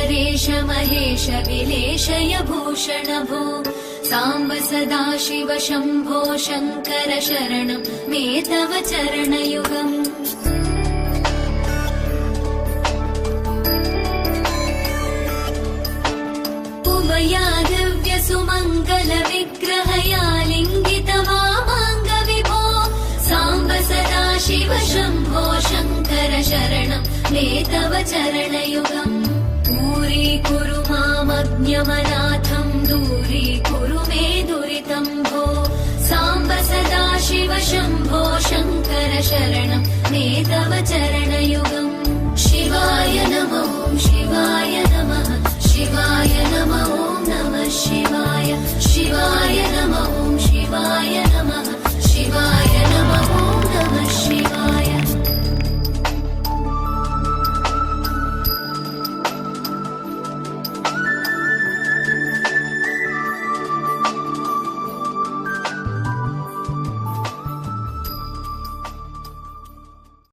नरेश महेश विलेशय भूषण भो साम्ब सदाशिव शम्भो शङ्कर शरणं मे तव चरणयुगम् उमया दिव्य सुमङ्गल विग्रहया लिङ्गित वामाङ्ग विभो साम्ब सदाशिव शम्भो शङ्कर शरणं मे तव चरणयुगम् दूरीकुरु मामज्ञमनाथं दूरीकुरु मे दुरितं भो साम्ब सदाशिव शम्भो शङ्कर शरणं मे तव चरणयुगम्